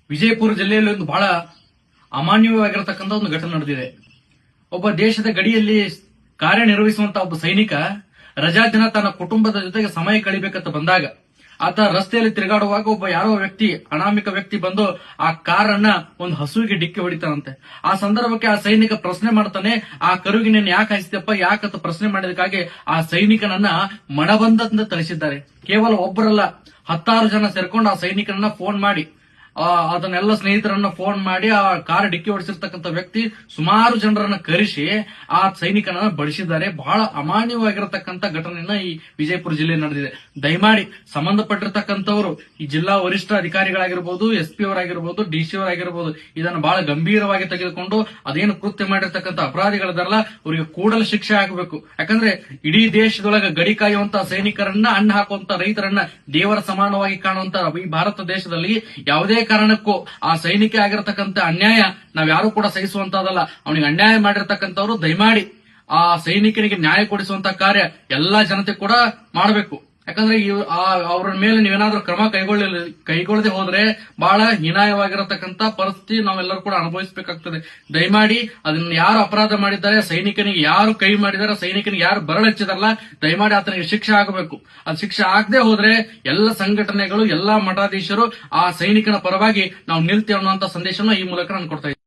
ವಿಜಯಪುರ ಜಿಲ್ಲೆಯಲ್ಲಿ ಒಂದು ಬಹಳ ಅಮಾನ್ಯವಾಗಿರತಕ್ಕಂಥ ಒಂದು ಘಟನೆ ನಡೆದಿದೆ. ಒಬ್ಬ ದೇಶದ ಗಡಿಯಲ್ಲಿ ಕಾರ್ಯನಿರ್ವಹಿಸುವಂತಹ ಒಬ್ಬ ಸೈನಿಕ ರಜಾ ದಿನ ತನ್ನ ಕುಟುಂಬದ ಜೊತೆಗೆ ಸಮಯ ಕಳಿಬೇಕಂತ ಬಂದಾಗ ಆತ ರಸ್ತೆಯಲ್ಲಿ ತಿರುಗಾಡುವಾಗ ಒಬ್ಬ ಯಾರೋ ವ್ಯಕ್ತಿ, ಅನಾಮಿಕ ವ್ಯಕ್ತಿ ಬಂದು ಆ ಕಾರನ್ನ ಒಂದು ಹಸುವಿಗೆ ಡಿಕ್ಕಿ ಹೊಡಿತಾನಂತೆ. ಆ ಸಂದರ್ಭಕ್ಕೆ ಆ ಸೈನಿಕ ಪ್ರಶ್ನೆ ಮಾಡ್ತಾನೆ, ಆ ಕರುವಿಗೆ ನೀನು ಯಾಕೆ ಹಾಯಿಸಿದಪ್ಪ, ಯಾಕಂತ ಪ್ರಶ್ನೆ ಮಾಡಿದಕ್ಕಾಗಿ ಆ ಸೈನಿಕನನ್ನ ಮಣಬಂಧದಿಂದ ತಳಿಸಿದ್ದಾರೆ. ಕೇವಲ ಒಬ್ಬರಲ್ಲ, 10 ಜನ ಸೇರ್ಕೊಂಡು ಆ ಸೈನಿಕನನ್ನ ಫೋನ್ ಮಾಡಿ, ಅದನ್ನೆಲ್ಲ ಸ್ನೇಹಿತರನ್ನ ಫೋನ್ ಮಾಡಿ ಆ ಕಾರ್ ಡಿಕ್ಕಿ ಹೊಡಿಸಿರ್ತಕ್ಕಂಥ ವ್ಯಕ್ತಿ ಸುಮಾರು ಜನರನ್ನ ಕರೆಸಿ ಆ ಸೈನಿಕನನ್ನ ಬಡಿಸಿದ್ದಾರೆ. ಬಹಳ ಅಮಾನ್ಯವಾಗಿರತಕ್ಕಂಥ ಘಟನೆಯನ್ನ ಈ ವಿಜಯಪುರ ಜಿಲ್ಲೆ ನಡೆದಿದೆ. ದಯಮಾಡಿ ಸಂಬಂಧಪಟ್ಟಿರ್ತಕ್ಕಂಥವ್ರು, ಈ ಜಿಲ್ಲಾ ವರಿಷ್ಠ ಅಧಿಕಾರಿಗಳಾಗಿರ್ಬೋದು, SP ಅವರಾಗಿರ್ಬೋದು, DC ಅವರಾಗಿರ್ಬೋದು, ಇದನ್ನು ಬಹಳ ಗಂಭೀರವಾಗಿ ತೆಗೆದುಕೊಂಡು ಅದೇನು ಕೃತ್ಯ ಮಾಡಿರ್ತಕ್ಕಂಥ ಅಪರಾಧಿಗಳಿದಾರಲ್ಲ ಅವರಿಗೆ ಕೂಡಲೇ ಶಿಕ್ಷೆ ಆಗಬೇಕು. ಯಾಕಂದ್ರೆ ಇಡೀ ದೇಶದೊಳಗೆ ಗಡಿ ಕಾಯುವಂತ ಸೈನಿಕರನ್ನ, ಅನ್ನ ಹಾಕುವಂತ ರೈತರನ್ನ ದೇವರ ಸಮಾನವಾಗಿ ಕಾಣುವಂತ ಈ ಭಾರತ ದೇಶದಲ್ಲಿ ಯಾವುದೇ ಕಾರಣಕ್ಕೂ ಆ ಸೈನಿಕ ಆಗಿರತಕ್ಕಂತ ಅನ್ಯಾಯ ನಾವ್ಯಾರು ಕೂಡ ಸಹಿಸುವಂತದಲ್ಲ. ಅವನಿಗೆ ಅನ್ಯಾಯ ಮಾಡಿರ್ತಕ್ಕಂಥವ್ರು ದಯಮಾಡಿ ಆ ಸೈನಿಕನಿಗೆ ನ್ಯಾಯ ಕೊಡಿಸುವಂತ ಕಾರ್ಯ ಎಲ್ಲಾ ಜನತೆ ಕೂಡ ಮಾಡಬೇಕು. ಯಾಕಂದ್ರೆ ಅವ್ರ ಮೇಲೆ ನೀವೇನಾದ್ರೂ ಕ್ರಮ ಕೈಗೊಳ್ಳದೆ ಹೋದ್ರೆ ಬಹಳ ಹೀನಾಯವಾಗಿರತಕ್ಕಂತ ಪರಿಸ್ಥಿತಿ ನಾವೆಲ್ಲರೂ ಕೂಡ ಅನುಭವಿಸಬೇಕಾಗ್ತದೆ. ದಯಮಾಡಿ ಅದನ್ನ ಯಾರು ಅಪರಾಧ ಮಾಡಿದ್ದಾರೆ, ಸೈನಿಕನಿಗೆ ಯಾರು ಕೈ ಮಾಡಿದ್ದಾರೆ, ಸೈನಿಕನಿಗೆ ಯಾರು ಬರಳಚ್ಚಿದಾರಲ್ಲ, ದಯಮಾಡಿ ಆತನಿಗೆ ಶಿಕ್ಷೆ ಆಗಬೇಕು. ಅದು ಶಿಕ್ಷೆ ಆಗದೆ ಹೋದ್ರೆ ಎಲ್ಲ ಸಂಘಟನೆಗಳು, ಎಲ್ಲಾ ಮಠಾಧೀಶರು ಆ ಸೈನಿಕನ ಪರವಾಗಿ ನಾವು ನಿಲ್ತೇವೆ ಅನ್ನುವಂತ ಸಂದೇಶವನ್ನು ಈ ಮೂಲಕ ನಾನು ಕೊಡ್ತಾ ಇದ್ದೀನಿ.